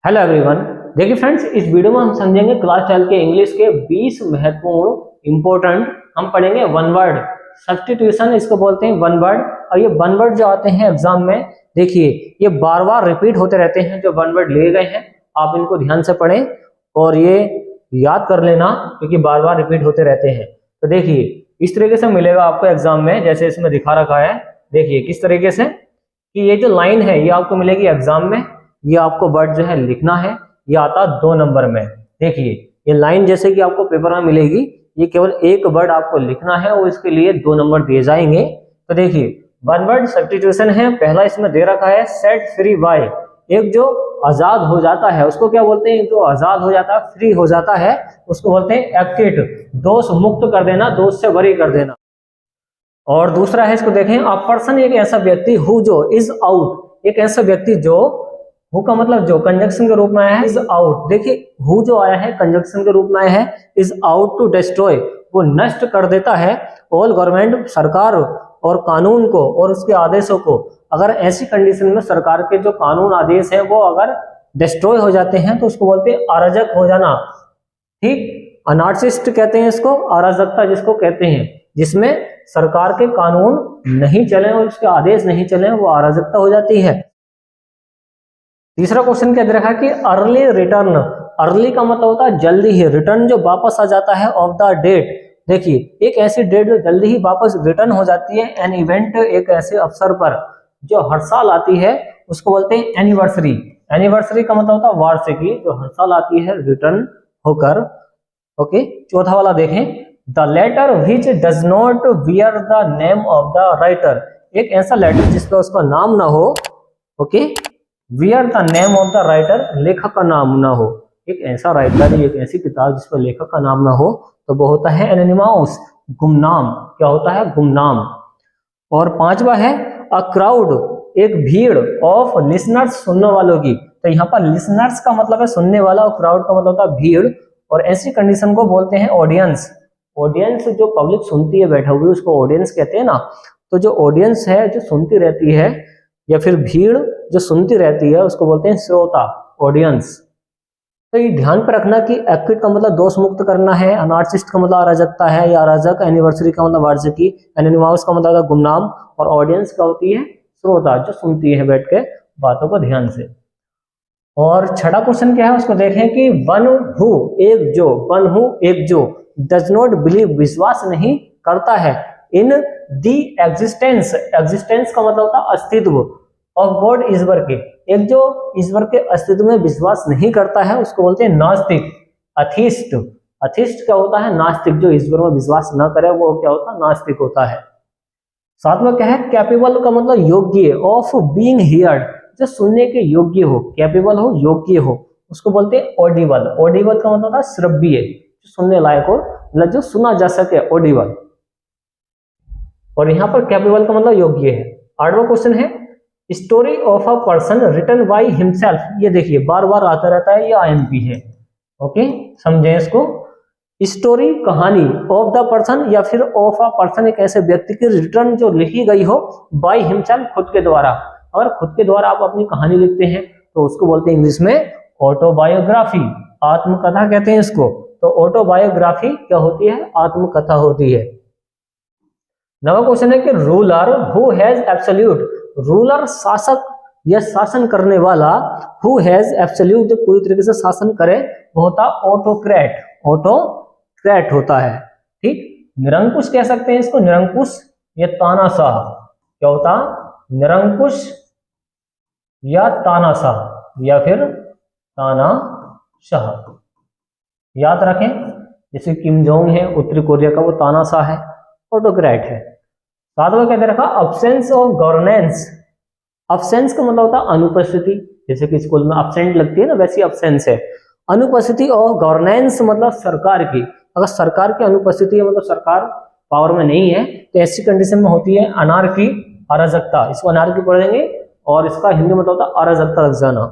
Hello everyone. देखिए friends, इस video में हम समझेंगे क्लास 12 के इंग्लिश के 20 महत्वपूर्ण इंपॉर्टेंट हम पढ़ेंगे वन वर्ड सब्स्टिट्यूशन, इसको बोलते हैं वन वर्ड। और ये वन वर्ड जो आते हैं एग्जाम में, देखिए ये बार बार रिपीट होते रहते हैं। जो वन वर्ड लिए गए हैं आप इनको ध्यान से पढ़ें और ये याद कर लेना, क्योंकि बार बार रिपीट होते रहते हैं। तो देखिए इस तरीके से मिलेगा आपको एग्जाम में, जैसे इसमें दिखा रखा है। देखिए किस तरीके से कि ये जो लाइन है ये आपको मिलेगी एग्जाम में। ये आपको वर्ड जो है लिखना है, ये आता 2 नंबर में। देखिए ये लाइन जैसे कि आपको पेपर में मिलेगी, ये केवल एक वर्ड आपको लिखना है और इसके लिए 2 नंबर दिए जाएंगे। तो देखिए वन वर्ड सब्स्टिट्यूशन है। पहला इसमें दे रखा है सेट फ्री बाय। एक जो आजाद हो जाता है उसको क्या बोलते हैं? जो आजाद हो जाता है, फ्री हो जाता है, उसको बोलते हैं एक्विट। दोष मुक्त कर देना, दोष से बरी कर देना। और दूसरा है, इसको देखें, अ पर्सन एक ऐसा व्यक्ति हु जो इज आउट। एक ऐसा व्यक्ति जो, हु का मतलब जो कंजंक्शन के रूप में आया है, इज आउट। देखिए हु जो आया है कंजंक्शन के रूप में आया है, इज आउट टू डिस्ट्रॉय, वो नष्ट कर देता है ऑल गवर्नमेंट, सरकार और कानून को और उसके आदेशों को। अगर ऐसी कंडीशन में सरकार के जो कानून आदेश है वो अगर डिस्ट्रॉय हो जाते हैं तो उसको बोलते हैं अराजक हो जाना। ठीक, अनार्चिस्ट कहते हैं इसको, अराजकता जिसको कहते हैं, जिसमें सरकार के कानून नहीं चले और उसके आदेश नहीं चले, वो अराजकता हो जाती है। तीसरा क्वेश्चन क्या दे रखा है कि अर्ली रिटर्न। अर्ली का मतलब होता है जल्दी ही, रिटर्न जो वापस आ जाता है, ऑफ द डेट। देखिए एक ऐसी डेट जो जल्दी ही वापस रिटर्न हो जाती है। एन इवेंट, एक ऐसे अवसर पर जो हर साल आती है उसको बोलते हैं एनिवर्सरी। एनिवर्सरी का मतलब होता है वार्षिकी, जो हर साल आती है रिटर्न होकर। ओके, चौथा वाला देखें, the letter which does not bear the name of the writer. एक ऐसा लेटर जिसका उसका नाम ना हो, okay, bear the name of the writer, लेखक का नाम ना हो। एक ऐसा राइटर, एक ऐसी किताब जिस पर लेखक का नाम ना हो, तो वो होता है एनोनिमस, गुमनाम। क्या होता है? गुमनाम। और पांचवा है अ क्राउड, एक भीड़, ऑफ लिसनर्स, सुनने वालों की। तो यहाँ पर लिसनर्स का मतलब है सुनने वाला और क्राउड का मतलब होता है भीड़। और ऐसी कंडीशन को बोलते हैं ऑडियंस। ऑडियंस जो पब्लिक सुनती है बैठा हुई, उसको ऑडियंस कहते हैं ना। तो जो ऑडियंस है जो सुनती रहती है, या फिर भीड़ जो सुनती रहती है, उसको बोलते हैं श्रोता, ऑडियंस। तो ये ध्यान पर रखना कि एक्विट का मतलब दोष मुक्त करना है, अनार्चिस्ट का मतलब अराजकता है या अराजक, एनिवर्सरी का मतलब वार्षिकी, एनोनिमस का मतलब गुमनाम, और ऑडियंस का होती है श्रोता, जो सुनती है बैठ के बातों को ध्यान से। और छठा क्वेश्चन क्या है उसको देखें कि वन हु, एक जो, वन हु एक जो, डज नॉट बिलीव, विश्वास नहीं करता है, इन दी एग्जिस्टेंस, एग्जिस्टेंस का मतलब होता है अस्तित्व, ऑफ गॉड, ईश्वर के। एक जो ईश्वर के अस्तित्व में विश्वास नहीं करता है उसको बोलते हैं नास्तिक, अथिस्ट। अथिस्ट क्या होता है? नास्तिक। जो ईश्वर में विश्वास न करे वो क्या होता है? नास्तिक होता है। सातवां क्या है? कैपेबल का मतलब योग्य, ऑफ बीइंग हियर्ड, जो सुनने के योग्य हो, कैपेबल हो, योग्य हो, उसको बोलते हैं ऑडिबल। ऑडिबल का मतलब होता है श्रव्य, जो सुनने लायक हो, मतलब जो सुना जा सके, ऑडिबल। और यहाँ पर कैपेबल का मतलब योग्य है। आठवां क्वेश्चन है story of a person written by himself. ये देखिए बार बार आता रहता है, ये आईएमपी है। ओके, समझें इसको। स्टोरी, कहानी, ऑफ द पर्सन या फिर ऑफ अ पर्सन, एक ऐसे व्यक्ति की रिटर्न जो लिखी गई हो, बाय हिमसेल्फ, खुद के द्वारा। अगर खुद के द्वारा आप अपनी कहानी लिखते हैं तो उसको बोलते हैं इंग्लिश में ऑटोबायोग्राफी, आत्मकथा कहते हैं इसको। तो ऑटोबायोग्राफी क्या होती है? आत्मकथा होती है। नवा क्वेश्चन है कि ruler who has absolute, ruler शासक या शासन करने वाला, हु हैज एब्सोल्यूट, जो पूरी तरीके से शासन करे, वो होता ऑटोक्रेट, ऑटोक्रेट होता है। ठीक, निरंकुश कह सकते हैं इसको, निरंकुश या तानाशाह। क्या होता? निरंकुश या तानाशाह, या फिर तानाशाह। याद रखें, जैसे किम जोंग है उत्तरी कोरिया का, वो तानाशाह है, ऑटोक्रेट है। सातवां क्या दे रखा? Absence of governance. अब्सेंस का मतलब होता है अनुपस्थिति, जैसे कि स्कूल में अब्सेंट लगती है ना, वैसी अब्सेंस है। अनुपस्थिति ऑफ गवर्नेंस मतलब सरकार की। अगर सरकार की अनुपस्थिति है, मतलब सरकार पावर में नहीं है, तो ऐसी कंडीशन में होती है अनार्की, अराजकता। इसको अनार्की पढ़ेंगे और इसका हिंदी मतलब होता है अराजकता लग जाना।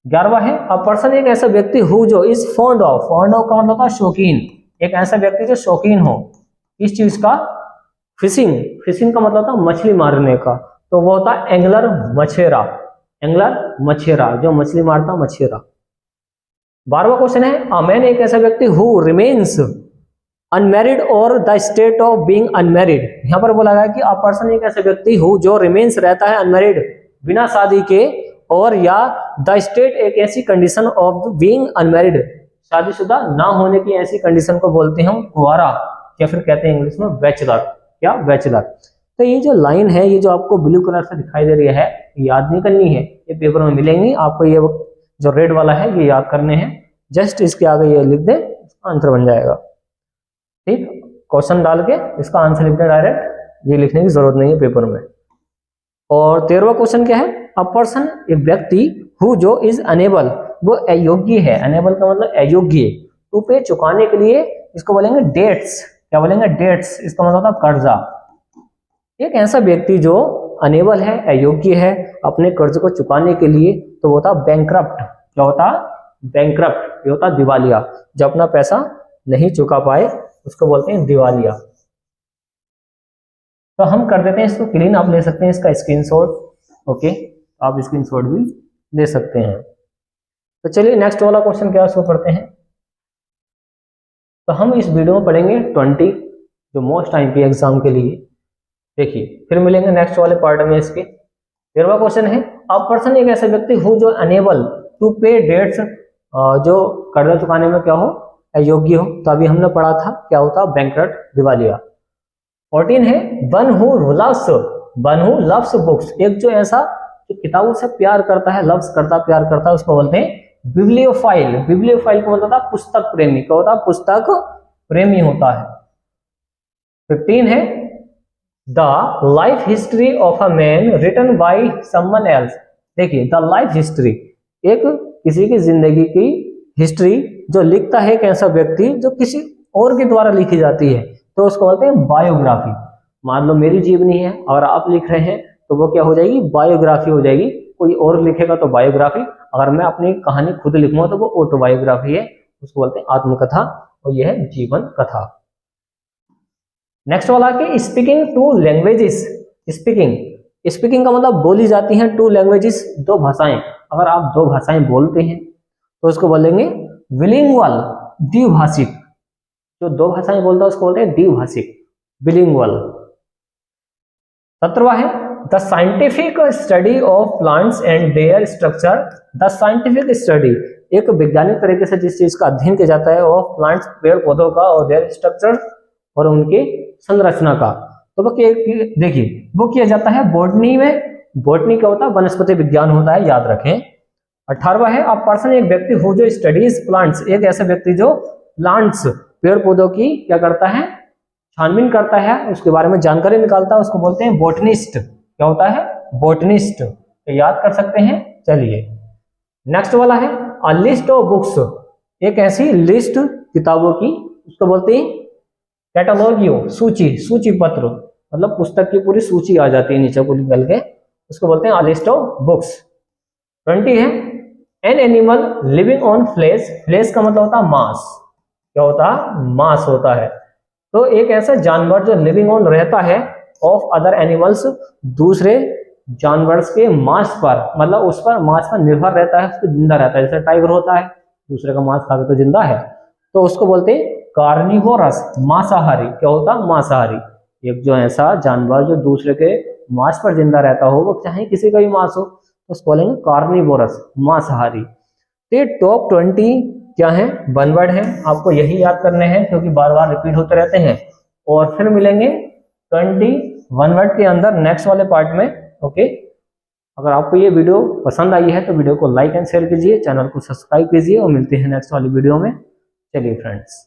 11वां है अ पर्सन, एक ऐसा व्यक्ति हु जो is fond of, fond of का मतलब होता है शौकीन। एक ऐसा व्यक्ति जो शौकीन हो इस चीज का, फिशिंग, फिशिंग का मतलब होता है मछली मारने का, तो वो होता है एंगलर, मछेरा। एंगलर मछेरा, जो मछली मारता मछेरा। 12वां क्वेश्चन है अ मैन एक ऐसा व्यक्ति हु रिमेन्स अनमैरिड और the state of being unmarried. यहाँ पर बोला गया कि अ पर्सन एक ऐसा व्यक्ति हु जो रिमेन्स रहता है अनमैरिड बिना शादी के, और या द स्टेट एक ऐसी कंडीशन ऑफ बीइंग अनमैरिड शादीशुदा ना होने की ऐसी कंडीशन को बोलते हैं हम कुंवारा, या फिर कहते हैं इंग्लिश में बैचलर। क्या बैचलर। तो ये जो लाइन है, ये जो आपको ब्लू कलर से दिखाई दे रही है, याद नहीं करनी है, ये पेपर में मिलेंगी आपको। ये जो रेड वाला है ये याद करने हैं, जस्ट इसके आगे ये लिख दे, आंसर बन जाएगा। ठीक, क्वेश्चन डाल के इसका आंसर लिख दे डायरेक्ट, ये लिखने की जरूरत नहीं है पेपर में। और 13वां क्वेश्चन क्या है, अ पर्सन एक व्यक्ति हु जो इज अनेबल, वो अयोग्य है, अनेबल का मतलब अयोग्य, टू पे चुकाने के लिए, इसको बोलेंगे डेट्स। क्या बोलेंगे? डेट्स, इसका मतलब होता कर्जा। एक ऐसा व्यक्ति जो अनेबल है, अयोग्य है अपने कर्ज को चुकाने के लिए, तो वो होता बैंकरप्ट। क्या होता? बैंकरप्ट, ये होता दिवालिया। जो अपना पैसा नहीं चुका पाए उसको बोलते हैं दिवालिया। तो हम कर देते हैं इसको क्लीन, आप ले सकते हैं इसका स्क्रीनशॉट। ओके, आप स्क्रीनशॉट भी ले सकते हैं। तो चलिए नेक्स्ट वाला क्वेश्चन क्या है उसको पढ़ते हैं। तो हम इस वीडियो में पढ़ेंगे 20 जो मोस्ट टाइम पे एग्जाम के लिए। देखिए, फिर मिलेंगे नेक्स्ट वाले पार्ट में इसके। 13वां क्वेश्चन है अ पर्सन एक ऐसा व्यक्ति हु जो अनेबल टू पे डेट्स, जो कर्जा चुकाने में क्या हो? अयोग्य हो। तो अभी हमने पढ़ा था क्या होता? बैंकरप्ट, दिवालिया। 14 है वन हु लव्स बुक्स, एक जो ऐसा जो किताबों से प्यार करता है, लव्स करता, प्यार करता है, उसको बोलते हैं बिब्लियोफाइल। बिब्लियोफाइल को बोलता था पुस्तक प्रेमी। क्या होता? पुस्तक प्रेमी होता है। 15 है the life history of a man written by someone else. देखिए, द लाइफ हिस्ट्री, एक किसी की जिंदगी की हिस्ट्री जो लिखता है एक ऐसा व्यक्ति जो किसी और के द्वारा लिखी जाती है, तो उसको बोलते हैं बायोग्राफी। मान लो मेरी जीवनी है और आप लिख रहे हैं, तो वो क्या हो जाएगी? बायोग्राफी हो जाएगी। कोई और लिखेगा तो बायोग्राफी, अगर मैं अपनी कहानी खुद लिखूंगा तो वो ऑटोबायोग्राफी है, उसको बोलते हैं आत्मकथा, और यह है जीवन कथा। नेक्स्ट वाला है स्पीकिंग टू लैंग्वेजेस। स्पीकिंग का मतलब बोली जाती हैं, टू लैंग्वेजेस, दो भाषाएं। अगर आप दो भाषाएं बोलते हैं तो उसको बोलेंगे बिलिंगुअल, द्विभाषिक। जो दो भाषाएं बोलता है उसको बोलते हैं द्विभाषिक, बिलिंगुअल। 17वां है the scientific study of plants and there structure. The scientific study, एक वैज्ञानिक तरीके से जिस चीज का अध्ययन किया जाता है, ऑफ प्लांट्स, पेड़ पौधों का, और देयर स्ट्रक्चर, और उनके संरचना का। तो वो देखिए वो किया जाता है बॉटनी में। बॉटनी क्या होता है? वनस्पति विज्ञान होता है, याद रखें। 18वां है अ पर्सन एक व्यक्ति हु जो स्टडीज प्लांट्स, एक ऐसा व्यक्ति जो प्लांट्स, पेड़ पौधों की क्या करता है? छानबीन करता है, उसके बारे में जानकारी निकालता है, उसको बोलते हैं बोटनिस्ट। क्या होता है? बोटनिस्ट। तो याद कर सकते हैं। चलिए नेक्स्ट वाला है अ लिस्ट ऑफ बुक्स, एक ऐसी लिस्ट किताबों की, उसको बोलते हैं कैटलॉगियो, सूची, सूची पत्र, मतलब पुस्तक की पूरी सूची आ जाती है नीचे को निकल के, उसको बोलते हैं अ लिस्ट ऑफ बुक्स। 20 है an animal living on flesh. Flesh का मतलब होता है मांस। क्या होता है? मांस होता है। तो एक ऐसा जानवर जो लिविंग ऑन रहता है ऑफ अदर एनिमल्स, दूसरे जानवर्स के मांस पर, मतलब उस पर मांस पर निर्भर रहता है, उस पर जिंदा रहता है। जैसे टाइगर होता है, दूसरे का मांस खाकर तो जिंदा है, तो उसको बोलते हैं कार्निवोरस, मांसाहारी। क्या होता? मांसाहारी। एक जो ऐसा जानवर जो दूसरे के मांस पर जिंदा रहता हो, वो चाहे किसी का भी मांस हो, तो उसको बोलेंगे कार्निवोरस, मांसाहारी। तो टॉप 20 क्या है? वन वर्ड है, आपको यही याद करने हैं क्योंकि बार बार रिपीट होते रहते हैं। और फिर मिलेंगे 20 वन वर्ड के अंदर नेक्स्ट वाले पार्ट में। ओके, अगर आपको ये वीडियो पसंद आई है तो वीडियो को लाइक एंड शेयर कीजिए, चैनल को सब्सक्राइब कीजिए, और मिलते हैं नेक्स्ट वाली वीडियो में। चलिए फ्रेंड्स।